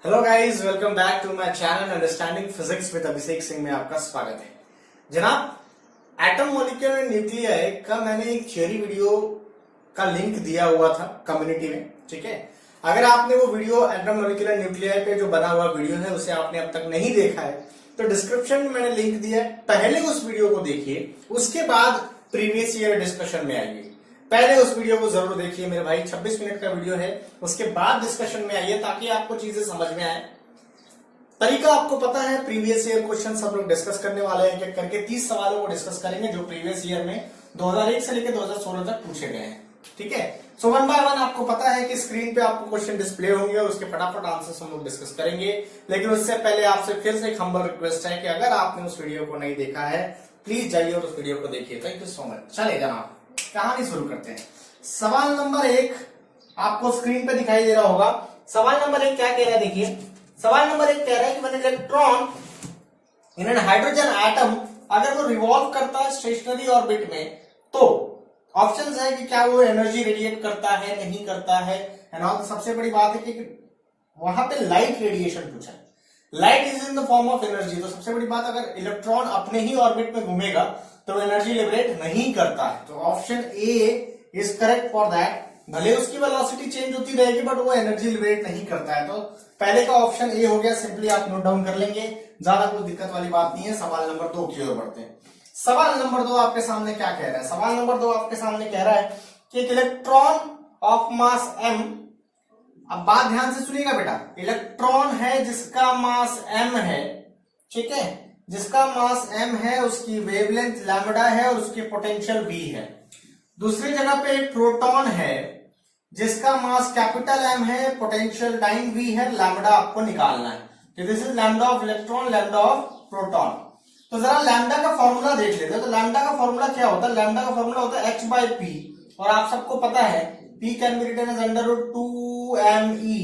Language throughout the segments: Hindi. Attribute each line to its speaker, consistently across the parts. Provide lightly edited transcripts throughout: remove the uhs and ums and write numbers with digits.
Speaker 1: Hello guys, welcome back to my channel understanding physics with Abhishek Singh में आपका स्वागत है। जनाब, एटम मॉलिक्यूल एंड न्यूक्लियाई का मैंने एक थियरी वीडियो का लिंक दिया हुआ था कम्युनिटी में, ठीक है। अगर आपने वो video atom molecule and nuclei पे जो बना हुआ वीडियो है उसे आपने अब तक नहीं देखा है तो डिस्क्रिप्शन में मैंने लिंक दिया है, पहले उस वीडियो को देखिए, उसके बाद प्रीवियस ईयर डिस्कशन में आइए। पहले उस वीडियो को जरूर देखिए मेरे भाई, 26 मिनट का वीडियो है, उसके बाद डिस्कशन में आइए ताकि आपको चीजें समझ में आए। तरीका आपको पता है, प्रीवियस ईयर क्वेश्चन सब लोग डिस्कस करने वाले हैं, करके 30 सवालों को डिस्कस करेंगे जो प्रीवियस ईयर में 2001 से लेकर 2016 तक पूछे गए हैं, ठीक है। सो वन बाय वन आपको पता है कि स्क्रीन पे आपको क्वेश्चन डिस्प्ले होंगे और उसके फटाफट आंसर्स हम लोग डिस्कस करेंगे। लेकिन उससे पहले आपसे फिर से एक हम्बल रिक्वेस्ट है कि अगर आपने उस वीडियो को नहीं देखा है प्लीज जाइए और उस वीडियो को देखिए। Thank you so much. चले जनाब, कहानी शुरू करते हैं। सवाल नंबर 1 आपको स्क्रीन पे दिखाई दे रहा होगा। सवाल नंबर 1 क्या कह रहा है, देखिए। सवाल नंबर 1 कह रहा है कि when electron in an hydrogen atom, अगर वो रिवॉल्व करता है स्टेशनरी ऑर्बिट में, तो ऑप्शंस है कि क्या वो एनर्जी रेडिएट करता है, नहीं करता है, एंड ऑल। सबसे बड़ी बात है कि वहां पे लाइट रेडिएशन पूछा है। Light is in the form of energy, तो सबसे बड़ी बात, अगर इलेक्ट्रॉन अपने ही ऑर्बिट में घूमेगा तो एनर्जी लिबरेट नहीं करता है। तो option A is correct for that. भले उसकी वेलोसिटी चेंज होती रहेगी बट वो एनर्जी लिबरेट नहीं करता है। तो पहले का ऑप्शन ए हो गया, सिंपली आप नोट डाउन कर लेंगे, ज्यादा कोई दिक्कत वाली बात नहीं है। सवाल नंबर 2 की ओर बढ़ते हैं। सवाल नंबर 2 आपके सामने क्या कह रहा है? सवाल नंबर 2 आपके सामने कह रहा है कि एक इलेक्ट्रॉन ऑफ मास m, अब बात ध्यान से सुनिएगा बेटा, इलेक्ट्रॉन है जिसका मास m है, ठीक है, जिसका मास m है, उसकी वेवलेंथ लैम्बडा है और उसकी पोटेंशियल v है। दूसरी जगह पे एक प्रोटॉन है जिसका मास कैपिटल M है, पोटेंशियल टाइम v है, लैम्बडा आपको निकालना है। तो this is lambda of electron, lambda of proton. तो जरा लैम्बडा का फॉर्मूला देख लेते हैं। तो लैम्बडा का फॉर्मूला क्या होता है? लैम्बडा का फॉर्मूला होता है h/p, और आप सबको पता है p can be written as √2me।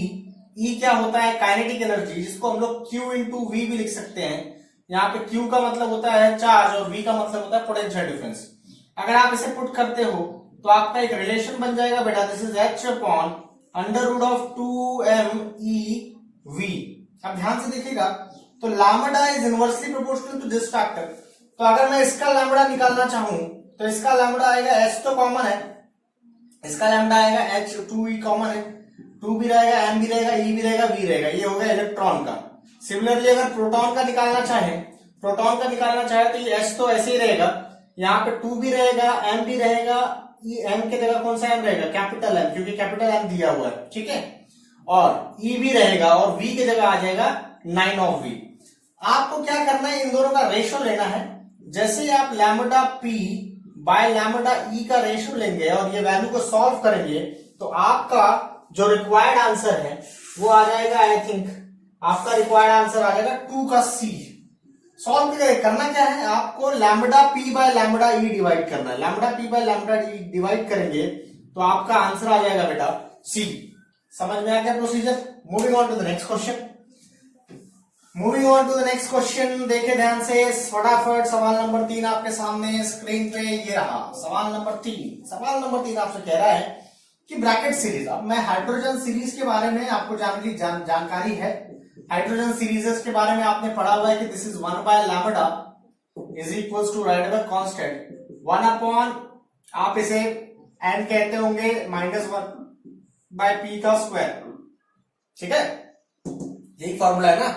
Speaker 1: e क्या होता है? काइनेटिक एनर्जी, जिसको हम लोग q इंटू v भी लिख सकते हैं। यहाँ पे q का मतलब होता है चार्ज और v का मतलब होता है पोटेंशियल डिफरेंस। अगर आप इसे पुट करते हो तो आपका एक रिलेशन बन जाएगा बेटा, दिस इज h/√2me v। अब ध्यान से देखिएगा, तो lambda is inversely proportional to this factor. तो अगर मैं इसका लैम्बडा निकालना चाहूं तो इसका लैम्बडा आएगा, h तो कॉमन है, इसका लैम्बडा आएगा h, 2e कॉमन है, 2 भी रहेगा, m भी रहेगा, e भी रहेगा, v रहेगा। ये हो गया इलेक्ट्रॉन का। सिमिलरली अगर प्रोटॉन का निकालना चाहे तो ये h तो ऐसे ही रहेगा, यहाँ पे 2 भी रहेगा, m भी रहेगा, m के जगह कौन सा m रहेगा? कैपिटल M, क्योंकि कैपिटल M दिया हुआ है, ठीक है, और e भी रहेगा और v के जगह आ जाएगा 9 ऑफ v। आपको क्या करना है? इन दोनों का रेशो लेना है। जैसे ही आप lambda p by lambda e का रेशो लेंगे और ये वैल्यू को सॉल्व करेंगे तो आपका जो रिक्वायर्ड आंसर है वो आ जाएगा, आई थिंक आपका रिक्वायर्ड आंसर आ जाएगा 2 का c। सॉल्व करना क्या है? आपको lambda p by lambda e divide करना है। Lambda p by lambda e divide करेंगे तो आपका आंसर आ जाएगा बेटा c। समझ में आ गया procedure? Moving on to the next question. देखे ध्यान से फटाफट। सवाल नंबर 3 आपके सामने स्क्रीन पे ये रहा। सवाल नंबर 3 आपसे कह रहा है कि ब्रैकेट सीरीज। अब मैं हाइड्रोजन सीरीज के बारे में आपको जानकारी है। हाइड्रोजन सीरीजेस के बारे में आपने पढ़ा हुआ है कि this is 1 by lambda is equals to Rydberg constant 1 upon, आप इसे n कहते होंगे, -1 बाय p का स्क्वायर, ठीक है, यही फॉर्मूला है ना।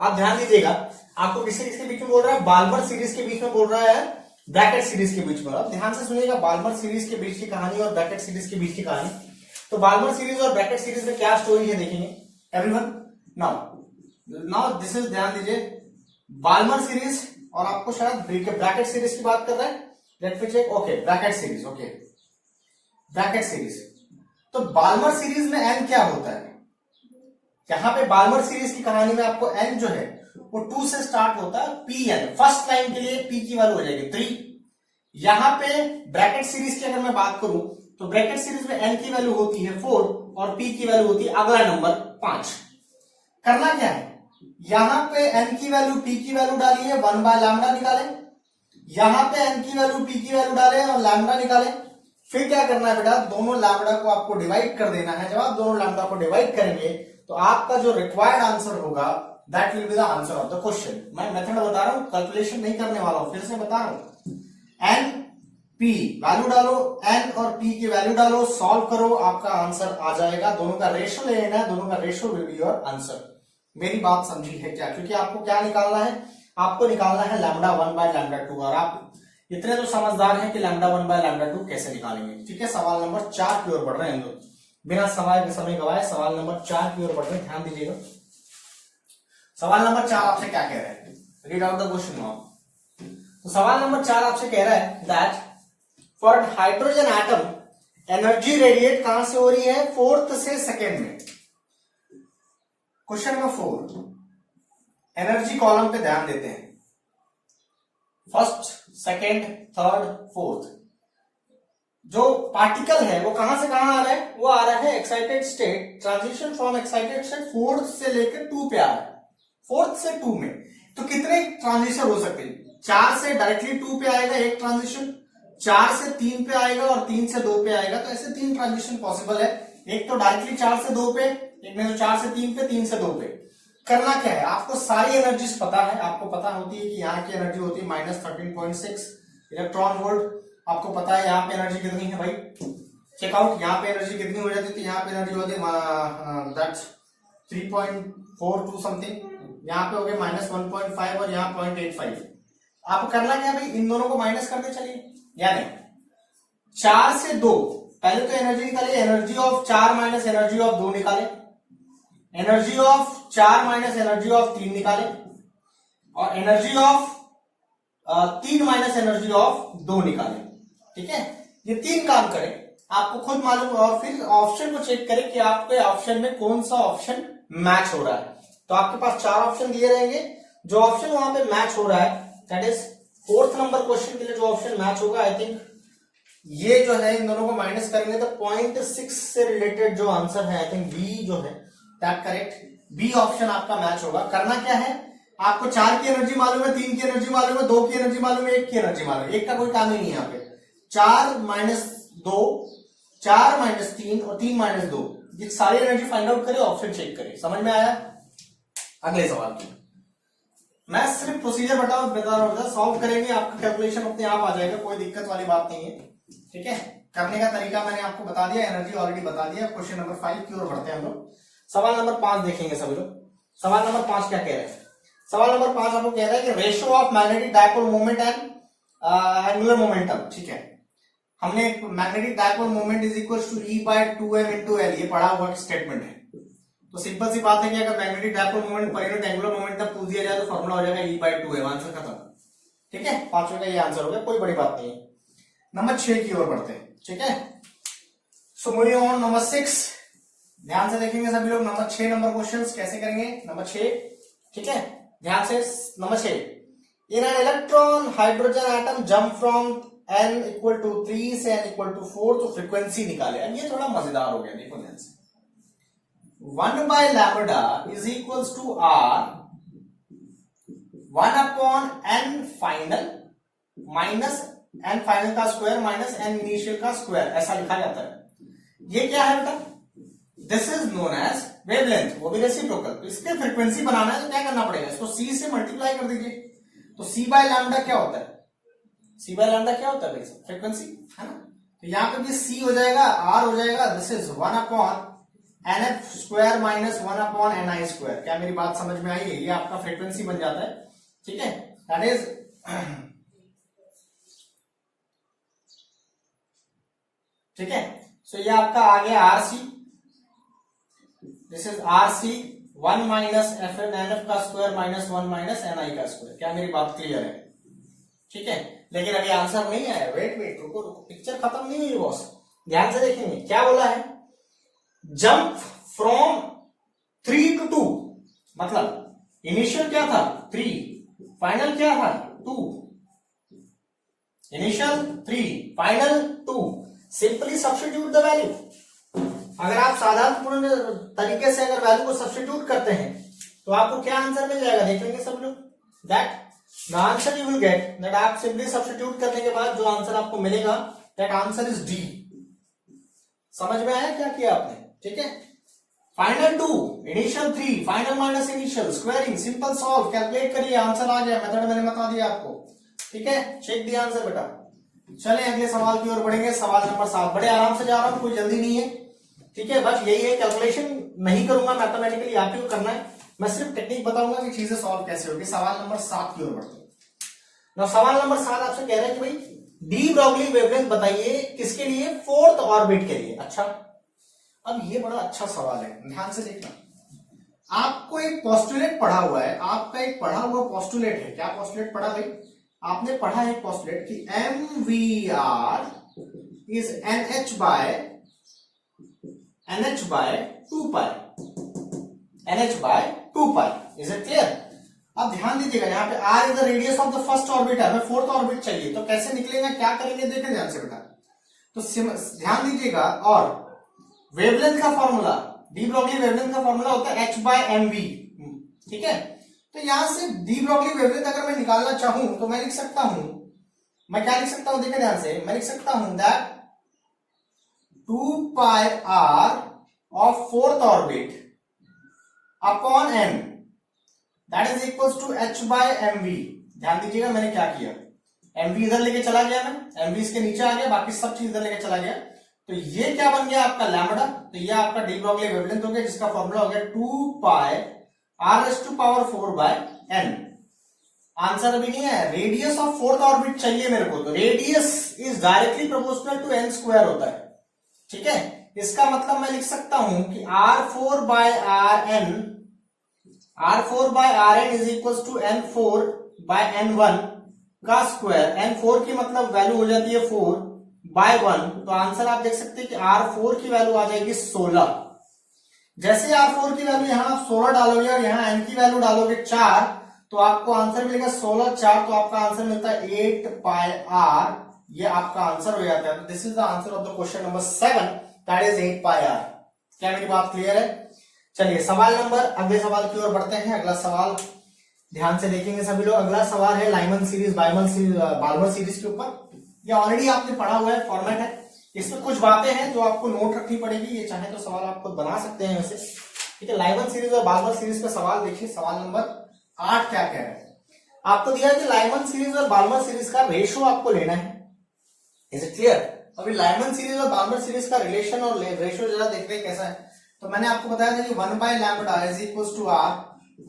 Speaker 1: आप ध्यान दीजिएगा, आपको किसके बीच में बोल रहा है? बाल्मर सीरीज के बीच में बोल रहा है, ब्रैकेट सीरीज के बीच में। अब ध्यान से सुनिएगा, बाल्मर सीरीज के बीच की कहानी और ब्रैकेट सीरीज के बीच की कहानी। तो बाल्मर सीरीज और ब्रैकेट सीरीज में क्या स्टोरी है देखेंगे एवरीवन। नाउ दिस इज, ध्यान दीजिए, बाल्मर सीरीज और आपको शायद ब्रैकेट सीरीज की बात कर रहे हैं। Let me check. Okay, bracket series, okay, bracket series. तो बाल्मर सीरीज में n क्या होता है? यहां पे बाल्मर सीरीज की कहानी में आपको n जो है वो 2 से स्टार्ट होता है, pn। फर्स्ट लाइन के लिए p की वैल्यू हो जाएगी 3। यहां पे ब्रैकेट सीरीज की अगर मैं बात करूं तो ब्रैकेट सीरीज में n की वैल्यू होती है 4 और p की वैल्यू होती है अगला नंबर 5। करना क्या है? यहां पे n की वैल्यू p की वैल्यू डाली है, 1 बाय लैम्बडा निकालें। यहां पे n की वैल्यू p की वैल्यू डालें और लैम्बडा निकालें। फिर क्या करना है बेटा? दोनों लैम्बडा को आपको डिवाइड कर देना है। जब आप दोनों लैम्बडा को डिवाइड करेंगे तो आपका जो रिक्वायर्ड आंसर होगा that will be the answer of the question. मैं मेथड बता रहा हूं, कैलकुलेशन नहीं करने वाला हूं, फिर से बता रहा हूं। एन पी वैल्यू डालो, एन और पी की वैल्यू डालो, सॉल्व करो, आपका आंसर आ जाएगा। दोनों का रेशो ले लेना है, दोनों का ratio will be your answer. मेरी बात समझी है क्या? क्योंकि आपको क्या निकालना है, आपको निकालना है लैम्डा 1 बाय लैम्डा 2, और आप इतने तो समझदार हैं कि लैम्डा 1 बाय लैम्डा 2 कैसे निकालेंगे। ठीक है, सवाल नंबर 4 की ओर बढ़ रहे हैं हम लोग, बिना समय गवाए सवाल नंबर 4 की ओर बढ़ रहे हैं। ध्यान दीजिएगा, सवाल नंबर 4 आपसे क्या कह रहा है, read out the question now. तो सवाल नंबर 4 आपसे कह रहा है that for hydrogen atom energy radiate कहां से हो रही है, 4th से 2nd में। क्वेश्चन नंबर 4, एनर्जी कॉलम पे ध्यान देते हैं। 1st, 2nd, 3rd, 4th जो पार्टिकल है वो कहां से कहां आ रहा है, वो आ रहा है excited state, transition from excited state 4th से लेकर 2 पे आ रहा है। 4th से 2 में तो कितने ट्रांजिशन हो सकते हैं? 4 से डायरेक्टली 2 पे आएगा एक ट्रांजिशन, 4 से 3 पे आएगा और 3 से 2 पे आएगा। तो ऐसे 3 ट्रांजिशन पॉसिबल है। एक तो डायरेक्टली 4 से 2 पे, एक में तो 4 से 3 पे, 3 से 2 पे। करना क्या है, आपको सारी एनर्जीज पता है। आपको पता होती है कि यहाँ की एनर्जी होती है -13.6 इलेक्ट्रॉन वोल्ट। आपको पता है यहाँ पे एनर्जी कितनी है भाई, चेकआउट। यहाँ पे एनर्जी कितनी हो जाती है, यहाँ पे एनर्जी होती है दैट्स 3.42 समथिंग। यहाँ पे हो गए -1.5 और यहाँ 0.85। आपको करना क्या भाई, इन दोनों को माइनस करते चलिए। यानी 4 से 2, पहले तो एनर्जी निकाले, energy of 4 minus energy of 2 निकाले, energy of 4 minus energy of 3 निकाले, और energy of 3 minus energy of 2 निकाले। ठीक है, ये 3 काम करें, आपको खुद मालूम, और फिर ऑप्शन को चेक करें कि आपके ऑप्शन में कौन सा ऑप्शन मैच हो रहा है। तो आपके पास 4 ऑप्शन दिए रहेंगे, जो ऑप्शन वहां पे मैच हो रहा है that is 4th number question के लिए जो ऑप्शन मैच होगा, आई थिंक ये जो है, इन दोनों को माइनस करेंगे तो 0.6 से रिलेटेड जो आंसर है, आई थिंक बी जो है दैट करेक्ट, बी ऑप्शन आपका मैच होगा। करना क्या है, आपको 4 की एनर्जी मालूम है, 3 की एनर्जी मालूम है, 2 की एनर्जी मालूम है, 1 की एनर्जी मालूम है। 1 का कोई काम ही नहीं है यहाँ पे। 4 माइनस 2, 4 माइनस 3 और 3 माइनस 2, ये सारी एनर्जी फाइंड आउट करें, ऑप्शन चेक करें। समझ में आया? अगले सवाल की मैं सिर्फ प्रोसीजर बता रहा हूं, सॉल्व करेंगे, आपका कैलकुलेशन अपने आप आ जाएगा, कोई दिक्कत वाली बात नहीं है। ठीक है, करने का तरीका मैंने आपको बता दिया, एनर्जी ऑलरेडी बता दिया। क्वेश्चन नंबर 5 की ओर बढ़ते हैं हम लोग। सवाल नंबर 5 देखेंगे सभी लोग। सवाल नंबर 5 क्या कह रहे हैं? सवाल नंबर 5 आपको कह रहा है कि ratio of magnetic dipole moment and angular momentum. ठीक है, हमने magnetic dipole moment is equal to E/2m into L, ये पढ़ा हुआ स्टेटमेंट है। तो सिंपल सी बात है कि अगर magnetic dipole moment per unit angular momentum पूछ दिया जाए तो फॉर्मूला हो जाएगा E/2m, आंसर खत्म। ठीक है, 5वें का ये आंसर हो गया, कोई बड़ी बात नहीं है। नंबर 6 की ओर बढ़ते हैं। ठीक है, सो मूविंग ऑन नंबर 6, ध्यान से देखेंगे सभी लोग। नंबर 6 नंबर क्वेश्चंस कैसे करेंगे, नंबर 6। ठीक है, ध्यान से। Number 6, in an electron hydrogen atom jump from n equal to 3 से n इक्वल टू 4, तो फ्रीक्वेंसी निकाले। अब ये थोड़ा मजेदार हो गया, देखो ध्यान से। 1 by lambda is equals to r 1 upon n final minus n final का स्क्वायर माइनस n इनिशियल का स्क्वायर, ऐसा लिखा जाता है। ये क्या है बेटा, this is known as wavelength, वो भी रेसिप्रोकल। तो इसके फ्रीक्वेंसी बनाना है तो क्या करना पड़ेगा, इसको c से मल्टीप्लाई कर दीजिए। तो c बाय लैम्डा क्या होता है, c बाय लैम्डा क्या होता है भाई, फ्रीक्वेंसी है ना। तो यहाँ पे भी c हो जाएगा, r हो जाएगा, this is 1 upon nf square minus 1 upon ni square. क्या मेरी बात समझ में आई है? ये आपका फ्रीक्वेंसी बन जाता है। ठीक है, दैट इज ठीक है। सो ये आपका आ गया RC, this is RC 1 minus F N N F का square minus 1 minus N I का स्क्वायर। क्या मेरी बात क्लियर है? ठीक है, लेकिन अभी आंसर नहीं आया, वेट रुको, पिक्चर खत्म नहीं हुई बॉस, ध्यान से देखेंगे। क्या बोला है, जंप फ्रॉम 3 to 2, मतलब इनिशियल क्या था 3, फाइनल क्या था 2, initial 3 final 2, simply substitute the value. अगर आप साधारण तरीके से अगर वैल्यू को सब्स्टिट्यूट करते हैं तो आपको क्या आंसर मिल जाएगा, देख लेंगे सब लोग। That the answer you will get, that आप सिंपली सब्स्टिट्यूट करने के बाद जो आंसर आपको मिलेगा दैट आंसर इज डी। समझ में आया क्या किया आपने? ठीक है, final 2, initial 3, final minus initial, squaring, simple solve, calculate करिए, आंसर आ गया। मेथड मैंने बता दिया आपको, ठीक है। चेक दिया आंसर बेटा। चलें अगले सवाल की ओर बढ़ेंगे। सवाल नंबर 7, बड़े आराम से जा रहा हूं, कोई जल्दी नहीं है, ठीक है। बस यही है, कैलकुलेशन नहीं करूंगा मैथमेटिकली, आप ही को करना है। मैं सिर्फ टेक्निक बताऊंगा कि चीजें सॉल्व कैसे होगी। सवाल नंबर 7 की ओर बढ़ते हैं। ना सवाल नंबर 7 आपसे कह रहे हैं कि भाई डी ब्रॉगली वेवलेंथ बताइए किसके लिए, फोर्थ ऑर्बिट के लिए। अच्छा, अब ये बड़ा अच्छा सवाल है, ध्यान से देखना। आपको एक पोस्टुलेट पढ़ा हुआ है, आपका एक पढ़ा हुआ पोस्टुलेट है। क्या पोस्टुलेट पढ़ा भाई? आपने पढ़ा है पोस्टुलेट कि MVR is NH by 2 pi, NH by 2 pi. Is it clear? अब ध्यान दीजिएगा, यहाँ पे R is the radius of the first orbit है, हमें फोर्थ ऑर्बिट चाहिए, तो कैसे निकलेगा, क्या करेंगे, देखें ध्यान से बेटा। तो ध्यान दीजिएगा, और वेवलेंथ का फॉर्मूला, डी ब्रॉगली वेवलेंथ का फॉर्मूला होता है H बाय MV, ठीक है। तो यहां से डी ब्रॉगली वेवलेंथ अगर मैं निकालना चाहूं तो मैं लिख सकता हूं, मैं क्या लिख सकता हूं, देखें ध्यान से, मैं लिख सकता हूं that 2 pi R of fourth orbit upon M that is equals to H by MV। ध्यान दीजिएगा मैंने क्या किया, MV इधर लेके चला गया, मैं MV इसके नीचे आ गया, बाकी सब चीज इधर लेके चला गया, तो ये क्या बन गया आपका लैम्बडा। तो ये आपका डी ब्रॉगली वेवलेंथ हो गया, जिसका फॉर्मूला हो गया 2 पाई R⁴ बाय N। आंसर अभी नहीं है, रेडियस ऑफ फोर्थ ऑर्बिट चाहिए मेरे को, तो radius is directly proportional to N square होता है, ठीक है। इसका मतलब मैं लिख सकता हूं कि R4 by Rn is equal to N4 by N1 का स्क्वायर। N4 की मतलब वैल्यू हो जाती है 4 बाय 1, तो आंसर आप देख सकते हैं कि R4 की वैल्यू आ जाएगी 16। जैसे R4 की वैल्यू यहां आप 16 डालोगे और यहां N की वैल्यू डालोगे 4, तो आपको आंसर मिलेगा 16 4, तो आपका आंसर मिलता है 8 पाई R। ये आपका आंसर हो जाता है। तो this is the answer of the question number 7, that is 8 pi R। क्या मेरी बात क्लियर है? चलिए सवाल नंबर, अगले सवाल की ओर बढ़ते हैं। अगला सवाल ध्यान से देखेंगे सभी लोग। अगला सवाल है लाइमन सीरीज बाल्मर सीरीज के ऊपर। ये ऑलरेडी आपने पढ़ा हुआ है, फॉर्मेट है। इसमें कुछ बातें हैं जो आपको नोट रखनी पड़ेगी, ये चाहे तो सवाल आप खुद बना सकते हैं वैसे, ठीक है। लाइमन सीरीज और बाल्मर सीरीज का सवाल देखिए, सवाल नंबर 8 क्या कह रहा है। आपको दिया है कि लाइमन सीरीज और बाल्मर सीरीज का रेशो आपको लेना है। Is it clear? अभी लाइमन सीरीज और बाल्मर सीरीज का रिलेशन और रेशो जरा देखते हैं कैसा है। तो मैंने आपको बताया था कि 1 by lambda is equal to R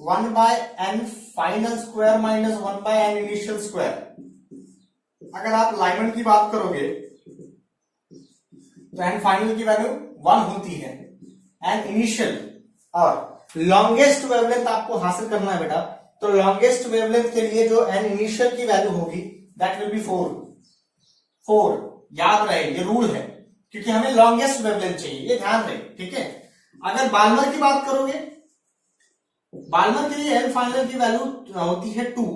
Speaker 1: 1 by N final square minus 1 by N initial square. अगर आप लाइमन की बात करोगे तो N फाइनल की वैल्यू 1 होती है, N इनिशियल, और लॉन्गेस्ट वेवलेंथ आपको हासिल करना है बेटा। तो लॉन्गेस्ट वेवलेंथ के लिए जो N इनिशियल की वैल्यू होगी दैट विल बी 4। याद रहे, ये रूल है, क्योंकि हमें लॉन्गेस्ट वेवलेंथ चाहिए, ये ध्यान रहे, ठीक है। अगर बाल्मर की बात करोगे, बाल्मर के लिए N फाइनल की वैल्यू होती है 2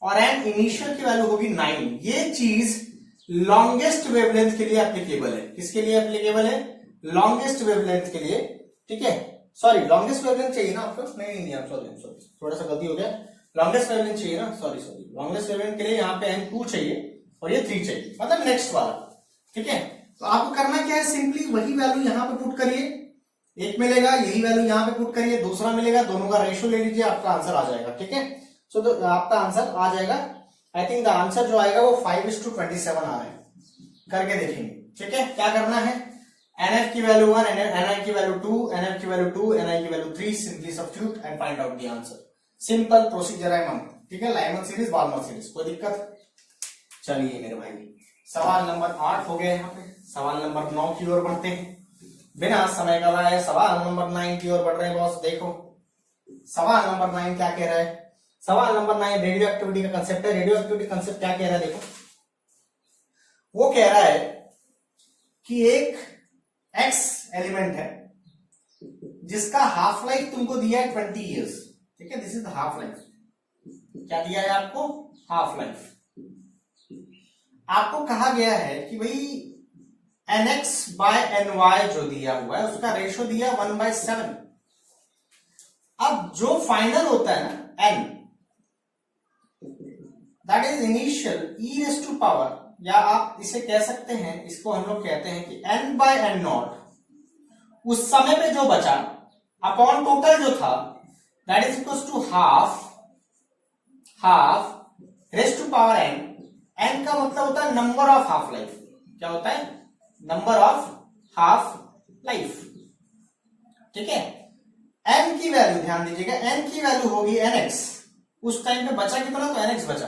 Speaker 1: और N इनिशियल की वैल्यू होगी 9। ये चीज लॉन्गेस्ट वेवलेंथ के लिए एप्लीकेबल है। किसके लिए एप्लीकेबल है? लॉन्गेस्ट वेवलेंथ के लिए, ठीक है। सॉरी, लॉन्गेस्ट वेवलेंथ चाहिए ना आपको? नहीं, सॉरी, थोड़ा सा गलती हो गया। लॉन्गेस्ट वेवलेंथ चाहिए ना, सॉरी, लॉन्गेस्ट वेवलेंथ के लिए यहाँ पे N2 चाहिए और ये 3 चाहिए, मतलब नेक्स्ट वाला, ठीक है। तो आपको करना क्या है, सिंपली वही वैल्यू यहाँ पे पुट करिए, एक मिलेगा, यही वैल्यू यहाँ पे पुट करिए, दूसरा मिलेगा, दोनों का रेशियो ले लीजिए, आपका आंसर आ जाएगा, ठीक है। सो तो आपका आंसर आ जाएगा, आई थिंक द आंसर जो आएगा वो 5:27 आ रहा है, करके देखेंगे, ठीक है। क्या करना है, NF की वैल्यू 1, NI की वैल्यू 2, NF की वैल्यू 2, NI की value 3, simply substitute and find out the answer. Simple procedure है मन, ठीक है। लाइमन सीरीज बाल्मर सीरीज, कोई दिक्कत? चलिए मेरे भाई, सवाल नंबर 8 हो गया यहाँ पे। सवाल नंबर 9 की ओर बढ़ते हैं, बिना समय गवाए सवाल नंबर 9 की ओर बढ़ रहे हैं बॉस। देखो सवाल नंबर 9 क्या कह रहा है। सवाल नंबर 9 रेडियो एक्टिविटी का कंसेप्ट है। रेडियो एक्टिविटी कंसेप्ट क्या कह रहा है, देखो वो कह रहा है कि एक एक्स एलिमेंट है जिसका हाफ लाइफ तुमको दिया है 20 ईयर्स, ठीक है। This is the half life. क्या दिया है आपको? Half life. आपको कहा गया है कि भाई NX बाय NY जो दिया हुआ है उसका रेशो दिया 1/7। अब जो फाइनल होता है ना N, that is initial e⁻, या आप इसे कह सकते हैं, इसको हम लोग कहते हैं कि N/N0 उस समय पे जो बचा अपॉन टोटल जो था that is equal to half raise to power N. N का मतलब होता है नंबर ऑफ हाफ लाइफ। क्या होता है? Number of half life. ठीक है, एन की वैल्यू ध्यान दीजिएगा, एन की वैल्यू होगी एनएक्स। उस टाइम पे बचा कितना? तो एनएक्स बचा।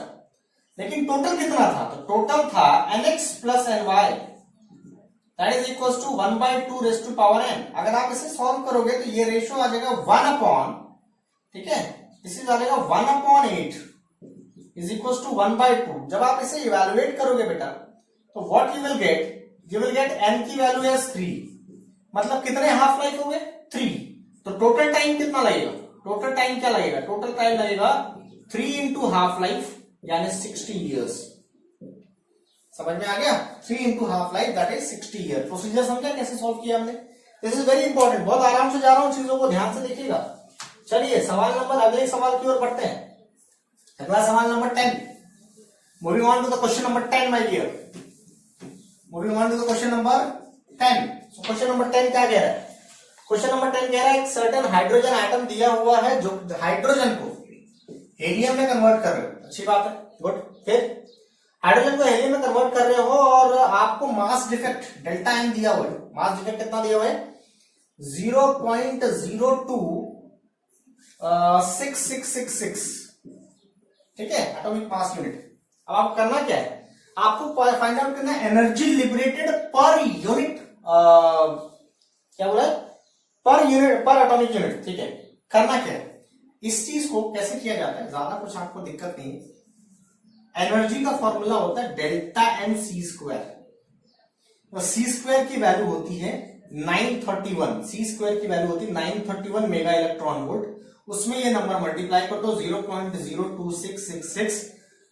Speaker 1: लेकिन टोटल कितना था? तो टोटल था n x plus N Y that is equal to 1/2 raise to power N. अगर आप इसे सॉल्व करोगे तो ये रेशियो आ जाएगा 1 अपॉन, ठीक है, इसे आ जाएगा 1/8 इज इक्वल टू 1/2। जब आप इसे इवेलुएट करोगे बेटा तो what you will get an की वैल्यू एज 3। मतलब कितने हाफ लाइफ हो गए? 3। तो टोटल टाइम कितना लगेगा? टोटल टाइम क्या लगेगा? टोटल टाइम लगेगा 3 इंटू हाफ लाइफ यानी 60 ईयर्स। समझ में आ गया? 3 into half life that is 60 year. Procedure समझा कैसे सॉल्व किया हमने? This is very important. बहुत आराम से जा रहा हूं, चीजों को ध्यान से देखिएगा। चलिए सवाल नंबर, अगले सवाल की ओर बढ़ते हैं। अगला सवाल नंबर 10। Moving on to the question number 10 my dear. Moving on to the question number 10। So question number 10 क्या कह रहा है? क्वेश्चन नंबर 10 कह रहा है एक सर्टेन हाइड्रोजन एटम दिया हुआ है जो हाइड्रोजन को हेलियम में कन्वर्ट कर रहे हो। अच्छी बात है, गुड। फिर हाइड्रोजन को हेलियम में कन्वर्ट कर रहे हो और आपको मास डिफेक्ट डेल्टा एम दिया हुआ है। मास डिफेक्ट कितना दिया हुआ है? 0.026666। ठीक है, एटॉमिक मास यूनिट। अब आपको करना क्या है? आपको फाइंड आउट करना है एनर्जी लिबरेटेड पर यूनिट, क्या बोला? पर यूनिट, पर एटॉमिक यूनिट। ठीक है, करना क्या है? इस चीज को कैसे किया जाता है, ज्यादा कुछ आपको दिक्कत नहीं है। एनर्जी का फॉर्मूला होता है डेल्टा एम सी स्क्वायर। तो सी स्क्वायर की वैल्यू होती है 931। सी स्क्वायर की वैल्यू होती है 931 मेगा इलेक्ट्रॉन वोल्ट। उसमें ये नंबर मल्टीप्लाई कर दो 0.02666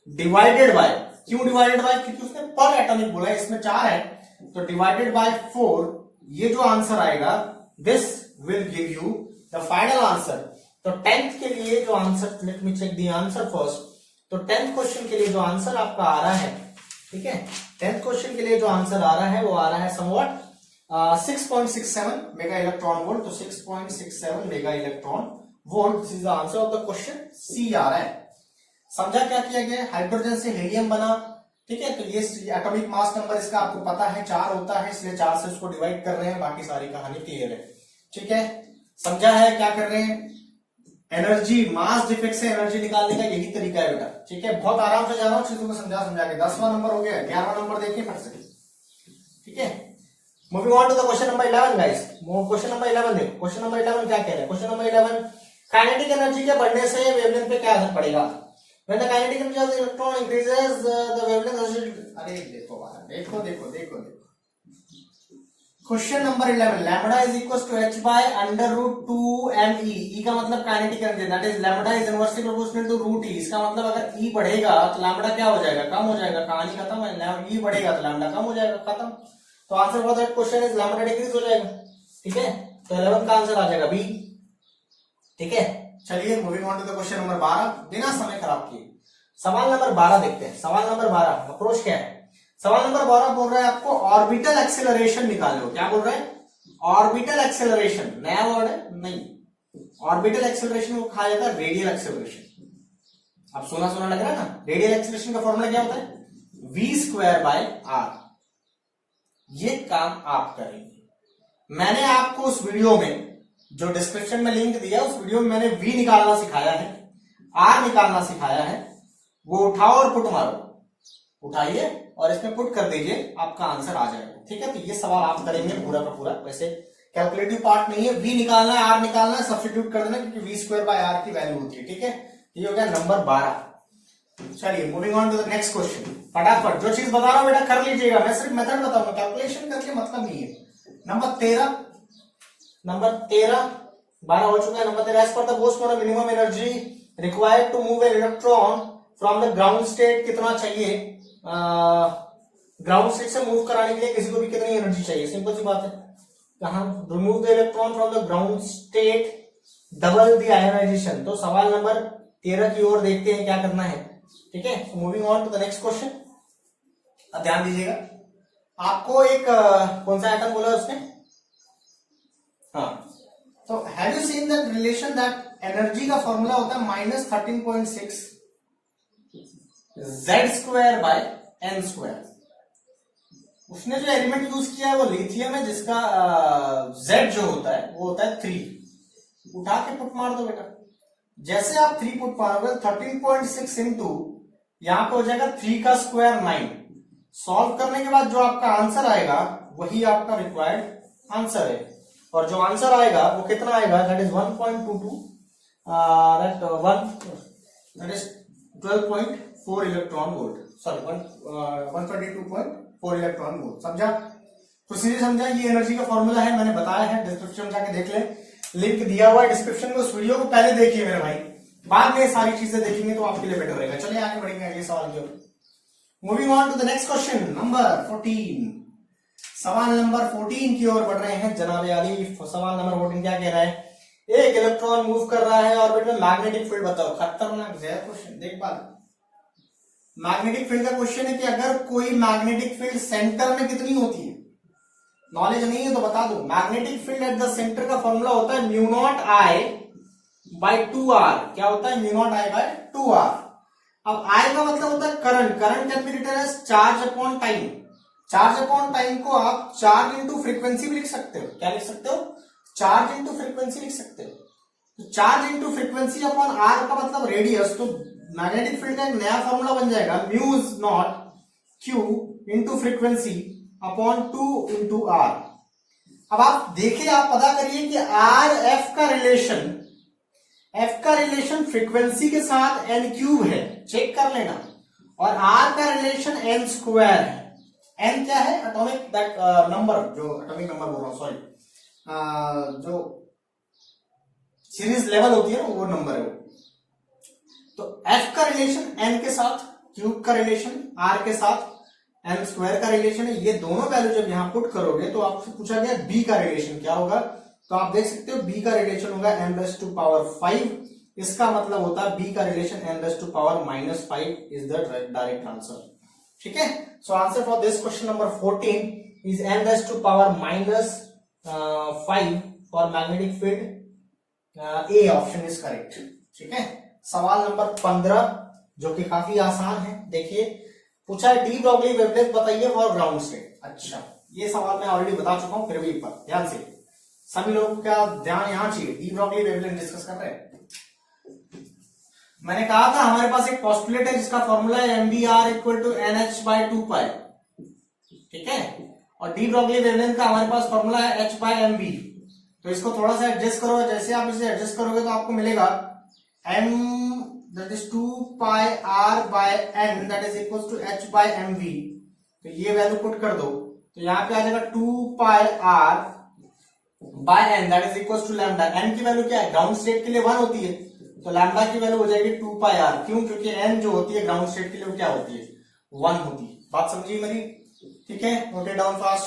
Speaker 1: डिवाइडेड बाय, क्यों डिवाइडेड बाय? क्योंकि उसने पर एटॉमिक बोला है, इसमें 4 है तो डिवाइडेड बाय 4। ये जो आंसर आएगा this will give you the final answer. तो 10th के लिए जो answer, let me check the answer first. तो 10th क्वेश्चन के लिए जो आंसर आपका आ रहा है, ठीक है, 10th क्वेश्चन के लिए जो आंसर आ रहा है वो आ रहा है समवॉट 6.67 मेगा इलेक्ट्रॉन वोल्ट। तो 6.67 mega electron volt, this is the answer of the question. C आ रहा है। समझा क्या किया गया? हाइड्रोजन से हेलियम बना, ठीक है, तो ये एटॉमिक मास नंबर इसका आपको पता है 4 होता है, इसलिए 4 से उसको डिवाइड कर रहे हैं। बाकी सारी कहानी क्लियर है। ठीक है, समझा है क्या कर रहे हैं? एनर्जी, मास डिफेक्ट से एनर्जी निकालने का यही तरीका है बेटा। ठीक है, बहुत आराम से जा रहा हूं, चीजों को समझा के। 10वां नंबर हो गया, 11वां नंबर देखिए फट से। ठीक है, moving on to the question number 11 guys. Question number 11 देखो। क्वेश्चन नंबर 11 क्या कह रहा है? क्वेश्चन नंबर 11, काइनेटिक एनर्जी के बढ़ने से वेवलेंथ पे क्या असर पड़ेगा? When the kinetic energy of the electron increases, the wavelength oscillate। अरे देखो देखो देखो देखो question number 11, lambda is equal to h by under root 2me। E का मतलब kinetic energy, that is lambda is inversely proportional to root E. इसका मतलब अगर ई बढ़ेगा तो लैम्बडा क्या हो जाएगा? कम हो जाएगा। कहानी खत्म है। ई बढ़ेगा तो लैम्बडा कम हो जाएगा, खत्म। तो answer for that question is lambda decrease हो जाएगा। ठीक है, तो 11 का आंसर आ जाएगा बी। ठीक है, चलिए moving on to the question number 12, बिना समय खराब किए सवाल नंबर 12 देखते हैं। सवाल नंबर 12 अप्रोच क्या है? सवाल नंबर 12 बोल रहा है आपको ऑर्बिटल एक्सेलरेशन निकालो। क्या बोल रहा है? Orbital acceleration. नया वर्ड है? नहीं, ऑर्बिटल एक्सेलरेशन को कहा जाता है रेडियल एक्सेलरेशन। अब सुना सुना लग रहा है ना? रेडियल एक्सेलरेशन का फॉर्मूला क्या होता है? v²/r। ये काम आप करेंगे। मैंने आपको उस वीडियो में जो डिस्क्रिप्शन में लिंक दिया, उस वीडियो में मैंने v निकालना सिखाया है, r निकालना सिखाया है। वो उठाओ और पुट मारो। उठाइए और इसमें पुट कर दीजिए, आपका आंसर आ जाएगा। ठीक है, तो ये सवाल आप करेंगे पूरा का पूरा। वैसे कैलकुलेटिव पार्ट नहीं है, v निकालना है, r निकालना है, सब्स्टिट्यूट कर देना क्योंकि v²/r की वैल्यू होती है। ठीक है, ये हो गया नंबर 12। चलिए moving on to the next question. फटाफट जो चीज बता रहा हूं बेटा कर लीजिएगा। मैं सिर्फ मेथड बताऊंगा, कैलकुलेशन करके मतलब नहीं है। नंबर 13, 12 हो चुका है। नंबर 13, एज पर द बोस्ट model minimum energy required to move an electron from the ground state कितना चाहिए? ग्राउंड स्टेट से मूव कराने के लिए किसी को भी कितनी एनर्जी चाहिए? सिंपल सी बात है। कहां? Remove the electron from the ground state, double the ionisation. तो सवाल नंबर 13 की ओर देखते हैं क्या करना है। ठीक है, moving on to the next question. अब ध्यान दीजिएगा, आपको एक कौन सा आइटम बोला उसने? हाँ, तो have you seen that relation that energy का फॉर्मूला होता है -13.6 Z² बाय n²। उसने जो एलिमेंट यूज किया है वो लिथियम है, जिसका Z जो होता है वो होता है 3। उठा के पुट मार दो बेटा। जैसे आप 3 पुट मारोगे 13.6 इंटू यहां पे हो जाएगा 3 का स्क्वायर 9। सॉल्व करने के बाद जो आपका आंसर आएगा वही आपका रिक्वायर्ड आंसर है। और जो आंसर आएगा वो कितना आएगा, that is 1.22 that is 12.4 electron volt, sorry 122.4 electron volt. समझा? प्रोसीजर समझा? ये एनर्जी का फॉर्मूला है, मैंने बताया है, डिस्क्रिप्शन में जाके देख ले, लिंक दिया हुआ है डिस्क्रिप्शन में। उस वीडियो को पहले देखिए मेरे भाई, बाद में सारी चीजें देखेंगे तो आपके लिए बेटर रहेगा। चलिए आगे बढ़ेंगे अगले सवाल की ओर। Moving on to the next question number 14। सवाल नंबर 14 की ओर बढ़ रहे हैं जनाब आली। सवाल नंबर 14 क्या कह रहा है, एक इलेक्ट्रॉन मूव कर रहा है ऑर्बिट में, मैग्नेटिक फील्ड बताओ। खतरनाक क्वेश्चन, देख पा मैग्नेटिक फील्ड का क्वेश्चन है कि अगर कोई मैग्नेटिक फील्ड सेंटर में कितनी होती है, नॉलेज नहीं है तो बता दो। Magnetic field at the centre का फॉर्मूला होता है μ0I बाय 2R। क्या होता है? μ0I bye 2R। अब I का मतलब होता है current. Current can be written as charge upon time. Charge upon time को आप चार्ज इंटू फ्रीक्वेंसी भी लिख सकते हो। क्या लिख सकते हो? चार्ज इंटू फ्रीक्वेंसी लिख सकते हो। तो charge into frequency upon R का मतलब रेडियस। तो मैग्नेटिक फील्ड का एक नया फॉर्मूला बन जाएगा μ0 Q into frequency upon 2 into R. अब आप देखिए, आप पता करिए कि आर एफ का रिलेशन फ्रीक्वेंसी के साथ n क्यूब है, चेक कर लेना। और आर का रिलेशन n स्क्वायर है। n क्या है? एटॉमिक नंबर, जो एटॉमिक नंबर बोल रहा हूं, सॉरी, जो सीरीज लेवल होती है ना, वो नंबर है वो। तो f का रिलेशन n के साथ, क्यूब का रिलेशन r के साथ, n स्क्वायर का रिलेशन है। ये दोनों वैल्यू जब यहां पुट करोगे तो आपसे पूछा गया b का रिलेशन क्या होगा। तो आप देख सकते हो b का रिलेशन होगा n⁵। इसका मतलब होता है b का relation n⁻⁻5 is the direct answer. ठीक है? So answer for this question number 14 is n⁻⁻5 for magnetic field. A option is correct. ठीक है? सवाल नंबर 15 जो कि काफी आसान है, देखिए पूछा है डी ब्रॉगली वेवलेंथ बताइए फॉर ग्राउंड स्टेट। अच्छा, ये सवाल मैं ऑलरेडी बता चुका हूं, फिर भी एक बार ध्यान से, सभी लोगों का ध्यान यहां चाहिए। डी ब्रॉगली वेवलेंथ डिस्कस कर रहे हैं। मैंने कहा था हमारे पास एक पॉस्टुलेट है जिसका फॉर्मूला है MBR equal to NH by 2π। ठीक है? और डी ब्रॉगली वेवलेंथ का हमारे पास फॉर्मूला है H बाय MB। तो इसको थोड़ा सा एडजस्ट करो। जैसे आप इसे एडजस्ट करोगे तो आपको मिलेगा M that is 2πr by n that is equals to h by mv। तो ये वैल्यू पुट कर दो तो यहां पे आ जाएगा 2πr by n that is equals to lambda. n की वैल्यू क्या है? ग्राउंड स्टेट के लिए 1 होती है, तो लैम्डा की वैल्यू हो जाएगी 2πr। क्यों? क्योंकि n जो होती है ग्राउंड स्टेट के लिए क्या होती है? 1 होती है। बात समझिए मेरी? ठीक है, नोट इट डाउन फास्ट।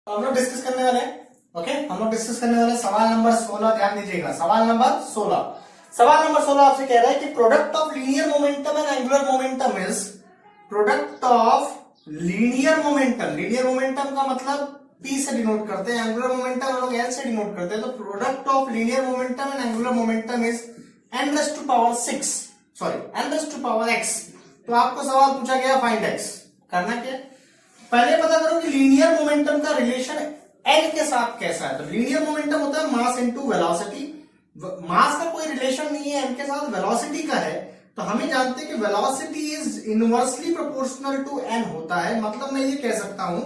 Speaker 1: हम लोग डिस्कस करने वाले हैं। ओके, हम लोग डिस्कस करने वाले सवाल नंबर 16। ध्यान दीजिएगा, सवाल नंबर 16। सवाल नंबर 16 आपसे कह रहा है कि product of linear momentum and angular momentum is, product of linear momentum, linear momentum का मतलब P से डिनोट करते हैं, एंगुलर मोमेंटम हम लोग L से डिनोट करते हैं। तो product of linear momentum and angular momentum is n⁻⁶, sorry n⁻x। तो आपको सवाल पूछा गया फाइंड x। करना क्या? पहले पता करो कि लीनियर मोमेंटम का रिलेशन n के साथ कैसा है। तो लीनियर मोमेंटम होता है मास इनटू वेलोसिटी। मास का कोई रिलेशन नहीं है n के साथ, वेलोसिटी का है। तो हमें जानते हैं कि velocity is inversely proportional to n होता है। मतलब मैं ये कह सकता हूं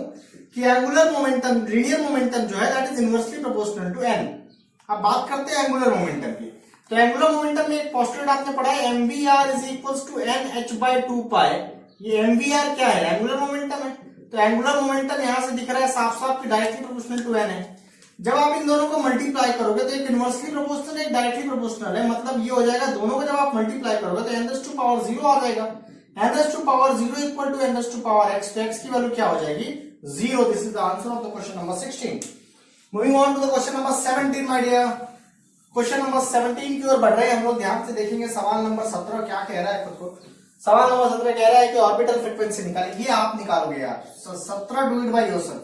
Speaker 1: कि एंगुलर मोमेंटम, लीनियर मोमेंटम जो है that is inversely proportional to n। अब बात करते हैं एंगुलर मोमेंटम की। तो एंगुलर मोमेंटम में एक पोस्टुलेट आपने पढ़ा है MVR is equals to NH by 2π। ये MVR क्या है? एंगुलर मोमेंटम है। तो एंगुलर मोमेंटम यहां से दिख रहा है साफ साफ कि डायरेक्टली प्रोपोर्शनल टू n है। जब आप इन दोनों को मल्टीप्लाई करोगे तो एक इनवर्सली प्रोपोर्शनल एक डायरेक्टली प्रोपोर्शनल है। मतलब ये हो जाएगा, दोनों को जब आप मल्टीप्लाई करोगे तो n⁻0 आ जाएगा। n⁻0 equal to n⁻x। तो x की वैल्यू क्या हो जाएगी? 0। This is the answer of the question number 16। Moving on to the question number 17 my dear. Question number 17 की ओर बढ़ रहे हैं हम लोग। ध्यान से देखेंगे सवाल नंबर 17 क्या कह रहा है खुद को। सवाल नंबर 17 कह रहा है कि ऑर्बिटल फ्रीक्वेंसी निकालिए। ये आप निकालोगे यार। 17 डू इट बाय योरसेल्फ।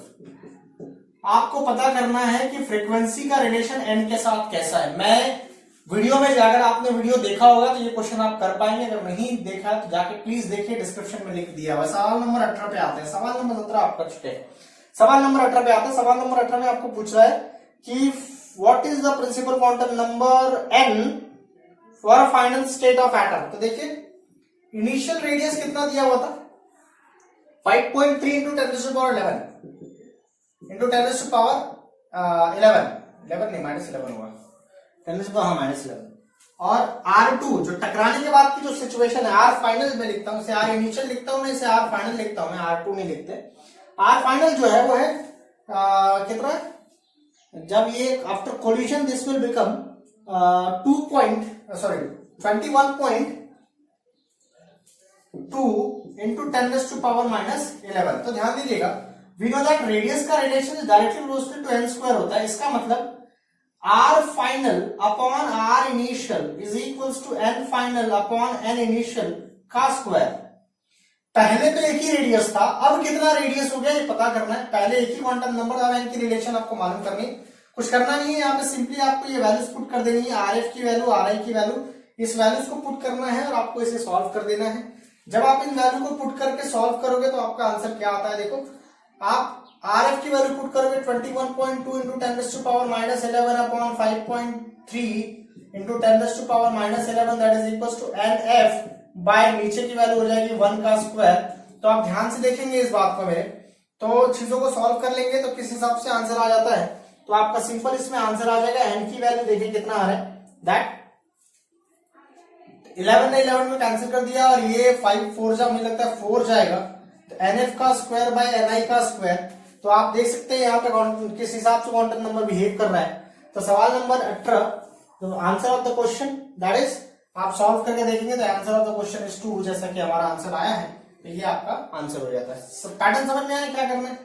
Speaker 1: आपको पता करना है कि फ्रीक्वेंसी का रिलेशन n के साथ कैसा है। मैं वीडियो में जाकर, आपने वीडियो देखा होगा तो ये क्वेश्चन आप कर पाएंगे, अगर नहीं देखा तो जाके प्लीज देखिए, डिस्क्रिप्शन में लिंक दिया हुआ है। सवाल नंबर 18 पे आते हैं। सवाल नंबर 17 आप कर चुके हैं, सवाल नंबर 18 पे आते हैं। सवाल नंबर 18 में आपको पूछ रहा है कि what is the principal quantum number n for final state of atom. तो देखिए इनिशियल रेडियस कितना दिया हुआ था, 5.3 इंटू 10⁻11 इंटू 10⁻11 नहीं -11 हुआ, 10⁻11। और R2 जो टकराने के बाद की जो सिचुएशन है, R फाइनल में लिखता हूं, इसे R इनिशियल लिखता हूं, मैं इसे R फाइनल लिखता हूं, मैं R2 नहीं लिखते। R फाइनल जो है वो है कितना, जब ये after collision this will become 21.2 into 10⁻11। तो ध्यान दीजिएगा, वी नो दैट रेडियस का relation is directly proportional to n square होता है। इसका मतलब R final upon R initial is equals to n final upon n initial का स्क्वायर। पहले तो एक ही रेडियस था, अब कितना रेडियस हो गया ये पता करना है। पहले एक ही क्वांटम नंबर और n की रिलेशन आपको मालूम करनी है, कुछ करना नहीं है। यहाँ पे सिंपली आपको ये वैल्यूज पुट कर देनी है, RF की वैल्यू, RI की वैल्यू, इस वैल्यूज को पुट करना है और आपको इसे सॉल्व कर देना है। जब आप इन वैल्यू को पुट करके सॉल्व करोगे तो आपका आंसर क्या आता है, देखो आप RF की वैल्यू पुट करोगे 21.2 into 10⁻11 upon 5.3 into 10⁻11 that is equal to NF by नीचे की वैल्यू हो जाएगी 1 का स्क्वायर। तो आप ध्यान से देखेंगे इस बात को मेरे, तो चीजों को सॉल्व कर लेंगे तो किस हिसाब से आंसर आ जाता है। तो आपका सिंपल इसमें आंसर आ जाएगा, n की वैल्यू देखिए कितना आ रहा है, दैट 11 ने 11 में कैंसिल कर दिया और ये 5 4 जा मुझे लगता है 4 जाएगा, तो NF का स्क्वायर बाय NI का स्क्वायर। तो आप देख सकते हैं यहाँ पे किस हिसाब से क्वांटम नंबर बिहेव कर रहा है। तो सवाल नंबर 18, तो answer of the question that is, आप सॉल्व करके देखेंगे तो answer of the question is 2, जैसा कि हमारा आंसर आया है, तो ये आपका आंसर हो जाता है। पैटर्न समझ में आया क्या करना है,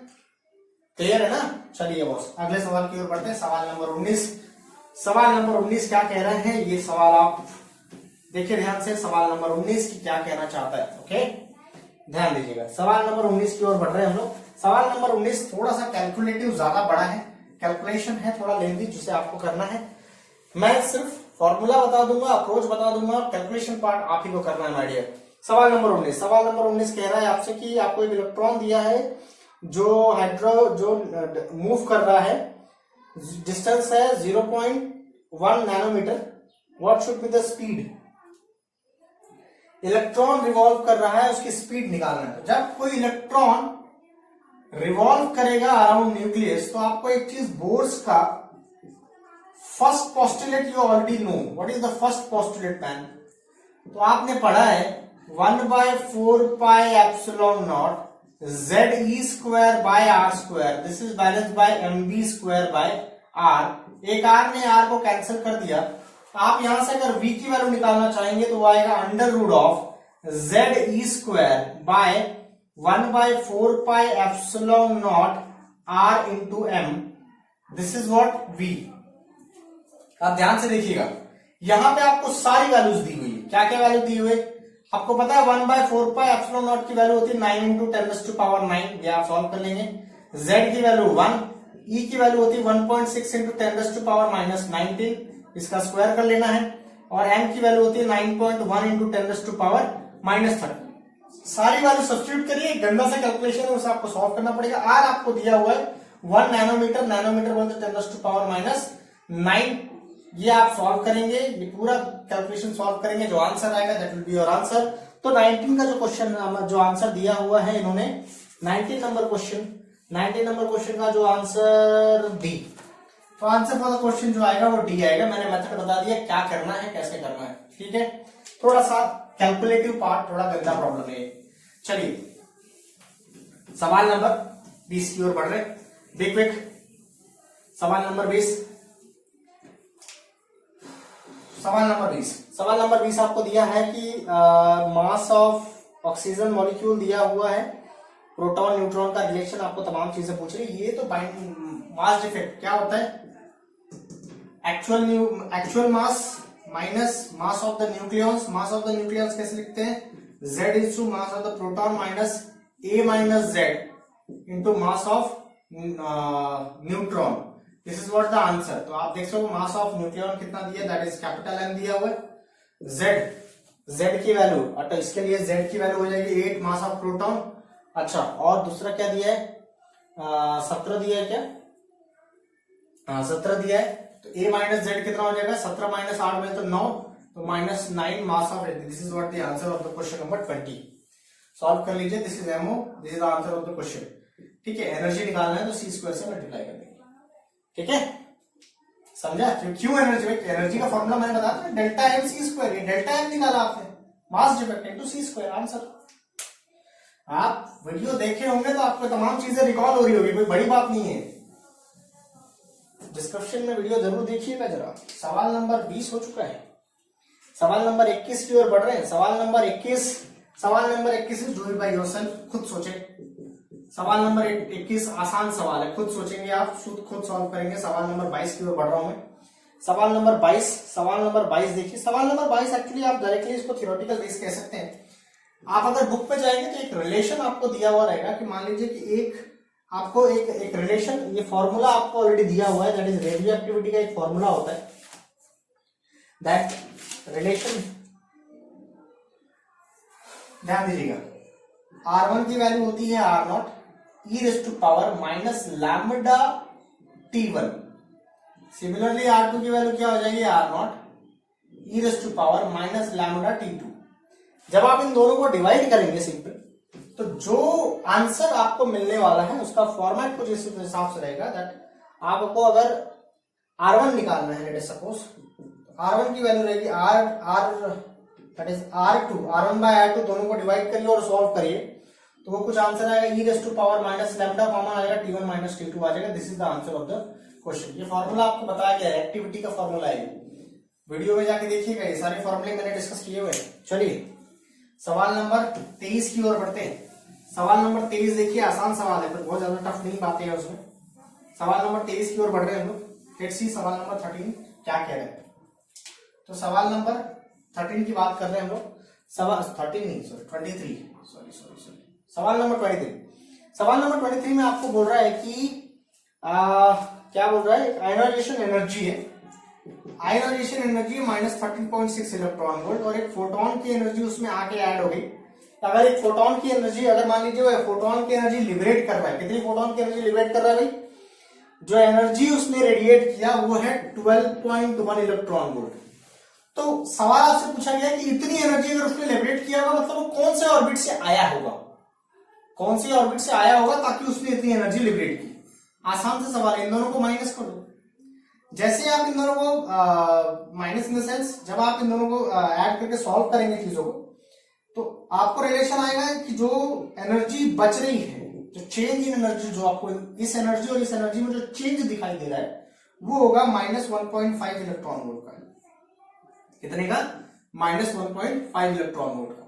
Speaker 1: क्लियर है ना। चलिए बॉस अगले सवाल की ओर बढ़ते हैं। सवाल नंबर 19, सवाल नंबर 19 क्या कह रहे हैं, ये सवाल आप देखिए ध्यान से। सवाल नंबर 19 की क्या कहना चाहता है, ओके ध्यान दीजिएगा। सवाल नंबर 19 की ओर बढ़ रहे हैं हम लोग। सवाल नंबर 19 थोड़ा सा कैलकुलेटिव ज्यादा बड़ा है, कैलकुलेशन है थोड़ा लेंथी, जिसे आपको करना है। मैं सिर्फ फॉर्मूला बता दूंगा, अप्रोच बता दूंगा, कैलकुलेशन पार्ट आप ही को करना है माय डियर। सवाल नंबर 19, सवाल नंबर 19 कह रहा है आपसे कि आपको एक इलेक्ट्रॉन दिया है जो मूव कर रहा है, डिस्टेंस है 0.1 nanometre. What should be the speed, electron revolve कर रहा है, उसकी स्पीड निकालना है। तो जब कोई इलेक्ट्रॉन रिवॉल्व करेगा अराउंड न्यूक्लियस, तो आपको एक चीज बोर्स का first postulate you already know. What is the first postulate man, तो आपने पढ़ा है 1/4πε0 ZE² by R², this is balance by MB² by R। एक R ने R को कैंसिल कर दिया। आप यहां से अगर V की वैल्यू निकालना चाहेंगे तो वो आएगा √of ZE² by 1/4πε0 R into M, this is what V। आप ध्यान से देखिएगा, यहां पे आपको सारी वैल्यूज दी हुई है। क्या क्या वैल्यू दी हुई है आपको पता है, 1/4πε0 की वैल्यू होती है 9 इंटू 10⁻9, ये आप सॉल्व कर लेंगे। Z की वैल्यू 1, E की वैल्यू होती है 1.6 इंटू 10⁻19, इसका स्क्वायर कर लेना है। और M की वैल्यू होती है 9.1 इंटू 10⁻30। सारी वैल्यू सब्स्टिट्यूट करिए, गंदा सा कैलकुलेशन है उसे आपको सॉल्व करना पड़ेगा। R आपको दिया हुआ है 1 नैनोमीटर, नैनोमीटर बोलते 10⁻9, ये आप सॉल्व करेंगे, ये पूरा कैलकुलेशन सॉल्व करेंगे, जो आंसर आएगा that will be your answer. तो 19 का जो क्वेश्चन जो आंसर दिया हुआ है इन्होंने 19 नंबर क्वेश्चन का जो आंसर डी, तो आंसर फॉर द क्वेश्चन जो आएगा वो डी आएगा। मैंने मेथड बता दिया क्या करना है कैसे करना है, ठीक है। थोड़ा सा कैलकुलेटिव पार्ट, थोड़ा गंदा प्रॉब्लम है। चलिए सवाल नंबर 20 की ओर बढ़ रहे, बिग क्विक। सवाल नंबर 20 आपको दिया है कि मास ऑफ ऑक्सीजन मॉलिक्यूल दिया हुआ है, प्रोटॉन न्यूट्रॉन का रिलेशन, आपको तमाम चीजें पूछ रही है। ये तो मास डिफेक्ट क्या होता है, actual mass minus mass of the nucleons. Mass of the nucleons कैसे लिखते हैं, Z is to mass of the proton minus A minus Z into mass of neutron. This is what the answer. तो आप देख सकते हो मास ऑफ न्यूक्लियन कितना दिया, दैट इज कैपिटल M दिया हुआ है। Z की वैल्यू, तो इसके लिए Z की वैल्यू हो जाएगी 8 मास ऑफ प्रोटॉन। अच्छा, और दूसरा क्या दिया है, 17 दिया है क्या, हाँ 17 दिया है। तो A माइनस जेड कितना हो जाएगा, 17 माइनस 8 में तो 9, तो minus 9 mass of, this is what the answer of the question number 20। Solve कर लीजिए, this is MO, this is the answer of the question. ठीक है, एनर्जी निकालना है तो C स्क्वायर से मल्टीप्लाई कर देंगे। ठीक है, समझा क्यों एनर्जी, एनर्जी का फॉर्मूला मैंने बताया था, डेल्टा M C स्क्वायर, ये डेल्टा M निकाला आपने, mass defect into C square, answer. आप वीडियो देखे होंगे तो आपको तमाम चीजें रिकॉल हो रही होगी, कोई बड़ी बात नहीं है। डिस्क्रिप्शन में वीडियो जरूर देखिएगा जरा। सवाल नंबर 20 हो चुका है, सवाल नंबर 21 की ओर बढ़ रहे हैं। सवाल number 21 is do it by yourself, खुद सोचे। सवाल नंबर 21 आसान सवाल है, खुद सोचेंगे आप, खुद सॉल्व करेंगे। सवाल नंबर 22 की ओर बढ़ रहा हूं मैं। सवाल नंबर 22 देखिए। सवाल नंबर 22 एक्चुअली आप डायरेक्टली इसको थ्योरेटिकल बेस कह सकते हैं। आप अगर बुक पे जाएंगे तो एक रिलेशन आपको दिया हुआ रहेगा कि मान लीजिए कि आपको एक रिलेशन, ये फॉर्मूला आपको ऑलरेडी दिया हुआ है, दैट इज रेडियो एक्टिविटी का एक फॉर्मूला होता है, दैट रिलेशन, ध्यान दीजिएगा, R1 की वैल्यू होती है R0 e⁻ minus lambda T1। Similarly R2 की वैल्यू क्या हो जाएगी, R0 e⁻ minus lambda T2। जब आप इन दोनों को डिवाइड करेंगे सिंपल, तो जो आंसर आपको मिलने वाला है उसका फॉर्मेट कुछ इस हिसाब से रहेगा, दैट आपको अगर R1 निकालना है, लेट सपोज R1 की वैल्यू रहेगी that is R1 bye R2, दोनों को डिवाइड करिए और सॉल्व करिए, तो वो कुछ आंसर आएगा e⁻ माइनस लैम्डा कॉमन आएगा, T1 माइनस T2 आ जाएगा। This is the answer of the question. ये फॉर्मूला आपको बताया गया है, एक्टिविटी का फॉर्मूला है, वीडियो में जाके देखिएगा, ये सारे फॉर्मूले मैंने डिस्कस किए हुए हैं। चलिए सवाल नंबर 23 की ओर बढ़ते हैं। सवाल नंबर 23 देखिए, आसान सवाल है, बहुत ज्यादा टफ नहीं बातें हैं उसमें। सवाल नंबर 23 की ओर बढ़ रहे हैं हम लोग। लेट्स सी सवाल नंबर 13 क्या कह रहे हैं। तो सवाल नंबर 13 की बात कर रहे हैं हम लोग। सवाल 13 नहीं, सॉरी 23, सॉरी सवाल नंबर 23। सवाल नंबर 23 में आपको बोल रहा है कि क्या बोल रहा है, आयोनाइजेशन एनर्जी है, ionisation energy minus 13.6 electron volt, और एक फोटोन की एनर्जी उसमें आके ऐड हो गई। अगर एक फोटोन की एनर्जी, अगर मान लीजिए वो फोटोन की एनर्जी लिबरेट कर रहा है, कितनी फोटोन की एनर्जी लिबरेट कर रहा है भाई, जो एनर्जी उसने रेडिएट किया वो है 12.1 इलेक्ट्रॉन वोल्ट। तो सवाल आपसे पूछा गया कि इतनी एनर्जी अगर उसने लिबरेट किया होगा, मतलब वो कौन से ऑर्बिट से आया होगा, कौन सी ऑर्बिट से आया होगा ताकि उसने इतनी एनर्जी लिबरेट की। आसान से सवाल है, इन दोनों को माइनस कर दो। जैसे आप इन दोनों को माइनस इन द सेंस, जब आप इन दोनों को ऐड करके सॉल्व करेंगे चीजों को, तो आपको रिलेशन आएगा कि जो एनर्जी बच रही है, जो चेंज इन एनर्जी, जो आपको इस एनर्जी और इस एनर्जी में जो चेंज दिखाई दे रहा है, वो होगा माइनस 1.5 इलेक्ट्रॉन वोल्ट का। कितने का, माइनस 1.5 इलेक्ट्रॉन वोल्ट का।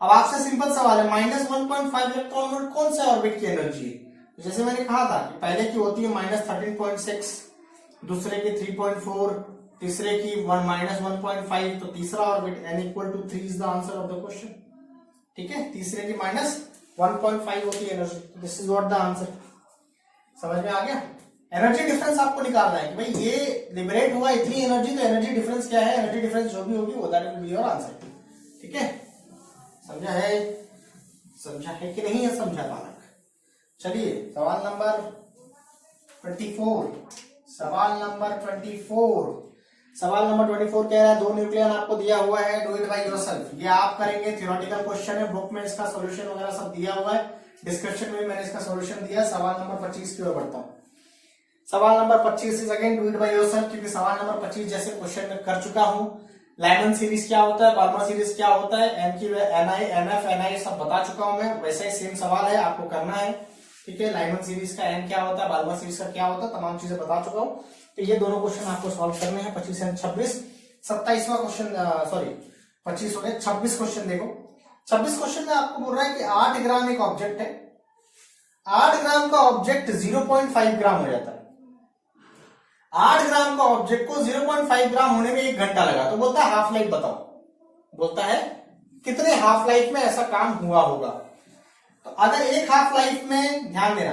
Speaker 1: अब आपसे सिंपल सवाल है, माइनस 1.5 इलेक्ट्रॉन वोल्ट कौन से ऑर्बिट की एनर्जी है। जैसे मैंने कहा था कि पहले की होती है माइनस 13.6, दूसरे की 3.4, तीसरे की माइनस 1.5, तो तीसरा orbit n equal to 3 is the answer of the question. ठीक है, तीसरे की माइनस 1.5 होती है energy, this is what the answer. समझ में आ गया। एनर्जी डिफरेंस आपको निकालना है कि भाई ये लिबरेट हुआ इतनी एनर्जी, तो एनर्जी डिफरेंस क्या है, एनर्जी डिफरेंस जो भी होगी वो that will be your answer. ठीक है, समझा है कि नहीं है, समझा बालक। चलिए सवाल नंबर 24। सवाल नंबर 24 कह रहा है, दो न्यूक्लियन आपको दिया हुआ है, डू इट बाय योरसेल्फ। ये आप करेंगे, थ्योरेटिकल क्वेश्चन है, बुक में इसका सॉल्यूशन वगैरह सब दिया हुआ है, डिस्क्रिप्शन में मैंने इसका सॉल्यूशन दिया। सवाल नंबर 25 की ओर बढ़ता हूं। सवाल number 25 is again do it by yourself, क्योंकि सवाल नंबर 25 जैसे क्वेश्चन में कर चुका हूं। लाइमन सीरीज क्या होता है, बार्मर सीरीज क्या होता है, एन की NI NF NI सब बता चुका हूं मैं। वैसे ही सेम सवाल है, आपको करना है। ठीक है, लाइमन सीरीज का एन क्या होता है, बार्मर सीरीज का क्या होता है, तमाम चीजें बता चुका हूं। तो ये दोनों क्वेश्चन आपको सॉल्व करने हैं, 25 एंड 26। 27वां क्वेश्चन, सॉरी 25 हो गए, 26 क्वेश्चन देखो। 26 क्वेश्चन में आपको बोल रहा है कि 8 ग्राम एक ऑब्जेक्ट है, 8 ग्राम का ऑब्जेक्ट 0.5 ग्राम हो जाता है। 8 ग्राम का ऑब्जेक्ट को 0.5 ग्राम होने में 1 घंटा लगा, तो बोलता है हाफ लाइफ बताओ, बोलता है कितने हाफ लाइफ में ऐसा काम हुआ होगा। तो अगर एक हाफ लाइफ में, ध्यान देना,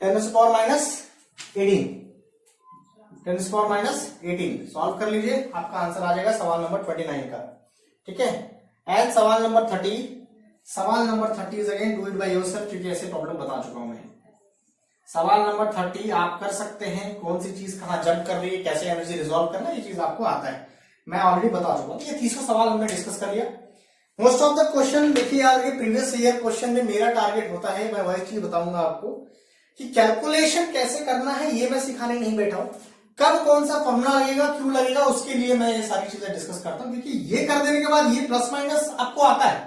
Speaker 1: 10⁻18, 10⁻18 सॉल्व कर लीजिए, आपका आंसर आ जाएगा सवाल नंबर 29 का। ठीक है, एंड सवाल number 30 is again do it by yourself, क्योंकि ऐसे प्रॉब्लम बता चुका हूं मैं। सवाल नंबर 30 आप कर सकते हैं, कौन सी चीज कहां जंप कर रही है, कैसे एनर्जी रिजॉल्व करना, ये चीज आपको आता है, मैं ऑलरेडी बता चुका हूं। तो ये 30वां सवाल हमने डिस्कस कर लिया। मोस्ट ऑफ द क्वेश्चन देखिए यार, ये प्रीवियस ईयर क्वेश्चन में मेरा टारगेट होता है, मैं वही चीज बताऊंगा आपको कि कैलकुलेशन कैसे करना है, ये मैं सिखाने नहीं बैठा हूं। कब कौन सा फॉर्मूला लगेगा, क्यों लगेगा, उसके लिए मैं ये सारी चीजें डिस्कस करता हूं, क्योंकि ये कर देने के बाद ये प्लस माइनस आपको आता है,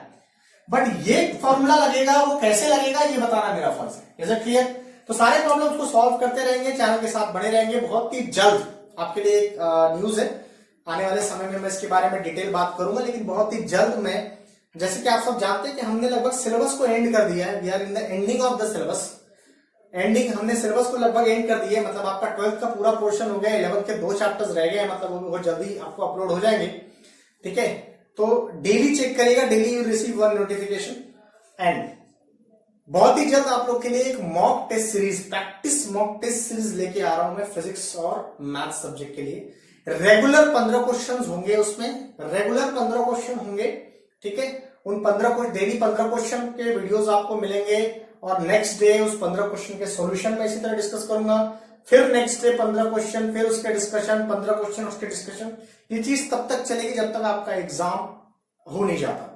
Speaker 1: बट ये फॉर्मूला लगेगा वो कैसे लगेगा ये बताना मेरा फर्ज है। Is it clear? तो सारे प्रॉब्लम्स को सॉल्व करते रहेंगे, चैनल के साथ बने रहेंगे। बहुत ही जल्द आपके लिए एक न्यूज है, आने वाले समय में मैं इसके बारे में डिटेल बात करूंगा, लेकिन बहुत ही जल्द मैं, जैसे कि आप सब जानते हैं कि हमने लगभग सिलेबस को एंड कर दिया है, we are in the ending of the syllabus. Ending, हमने सिलेबस को लगभग एंड कर दिया है, मतलब आपका 12th का पूरा पोर्शन हो गया, 11th के 2 चैप्टर्स रह गए हैं, मतलब वो बहुत जल्दी आपको अपलोड हो जाएंगे। ठीक है, तो डेली चेक करिएगा, daily you receive 1 notification. And बहुत ही जल्द आप लोग के लिए एक mock test series, practice mock test series लेके आ रहा हूं मैं, फिजिक्स और मैथ सब्जेक्ट के लिए। रेगुलर 15 क्वेश्चन होंगे, उसमें रेगुलर 15 क्वेश्चन होंगे। ठीक है, उन 15 को डेली 15 क्वेश्चन के वीडियोस आपको मिलेंगे, और नेक्स्ट डे उस 15 क्वेश्चन के सॉल्यूशन में इसी तरह डिस्कस करूंगा। फिर नेक्स्ट डे 15 क्वेश्चन, फिर उसके डिस्कशन, 15 क्वेश्चन उसके डिस्कशन। ये चीज तब तक चलेगी जब तक आपका एग्जाम हो नहीं जाता।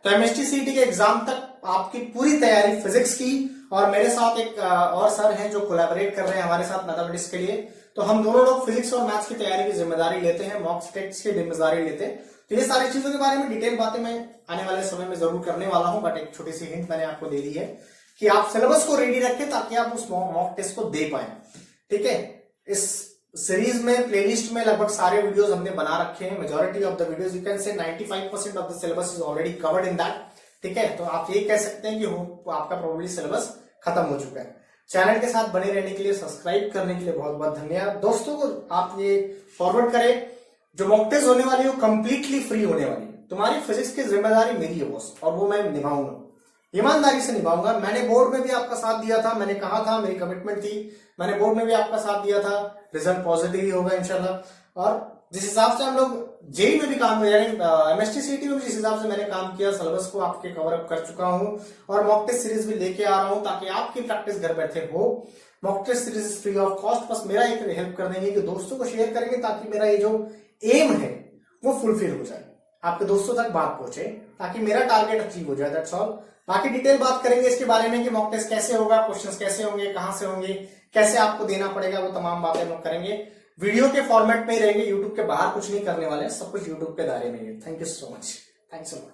Speaker 1: तो एमएसटी सीईटी के एग्जाम तक आपकी पूरी तैयारी फिजिक्स की, और मेरे साथ एक और सर हैं जो कोलैबोरेट कर रहे हैं हमारे साथ मैथमेटिक्स के लिए, तो हम दोनों लोग फिजिक्स और मैथ्स की तैयारी की जिम्मेदारी लेते हैं, मॉक टेस्ट की जिम्मेदारी लेते हैं। तो ये सारी चीजों के बारे में डिटेल बातें मैं आने वाले समय में जरूर करने वाला हूं, बट एक छोटी सी हिंट मैंने आपको दे दी है कि आप सिलेबस को रेडी रखें ताकि आप उस मॉक टेस्ट को दे पाए। ठीक है, इस सीरीज में, प्लेलिस्ट में लगभग सारे वीडियोस हमने बना रखे हैं, majority of the videos, you can say 95% of the syllabus is already covered in that. ठीक है, तो आप ये कह सकते हैं कि आपका प्रोबेबली सिलेबस खत्म हो चुका है। चैनल के साथ बने रहने के लिए, सब्सक्राइब करने के लिए बहुत बहुत धन्यवाद। दोस्तों को आप ये फॉरवर्ड करें, जो मॉक टेस्ट होने वाली है वो कंप्लीटली फ्री होने वाली है। तुम्हारी फिजिक्स की जिम्मेदारी मेरी है बॉस, और वो मैं निभाऊंगा, ईमानदारी से निभाऊंगा। मैंने बोर्ड में भी आपका साथ दिया था, मैंने कहा था, मेरी कमिटमेंट थी, मैंने बोर्ड में भी आपका साथ दिया था, रिजल्ट पॉजिटिव ही होगा इंशाल्लाह। और जिस हिसाब से हम लोग जेई में भी काम, यानी एमएसटी सीईटी में भी जिस हिसाब से मैंने काम किया, सिलेबस को आपके कवर अप कर चुका हूं, और मॉक टेस्ट सीरीज भी लेके आ रहा हूं ताकि आपकी प्रैक्टिस घर बैठे हो। Mock test series free of cost, बस मेरा एक हेल्प कर देंगे कि दोस्तों को शेयर करेंगे ताकि मेरा ये जो एम है वो फुलफिल हो जाए, आपके दोस्तों तक बात पहुंचे, ताकि मेरा टारगेट अचीव हो जाए। That's all. बाकी डिटेल बात करेंगे इसके बारे में कि मॉक टेस्ट कैसे होगा, क्वेश्चंस कैसे होंगे, कहां से होंगे, कैसे आपको देना पड़ेगा, वो तमाम बातें हम लोग करेंगे। वीडियो के फॉर्मेट में ही रहेंगे, यूट्यूब के बाहर कुछ नहीं करने वाले हैं, सब कुछ यूट्यूब के दायरे में ही है। Thank you so much, thanks a lot.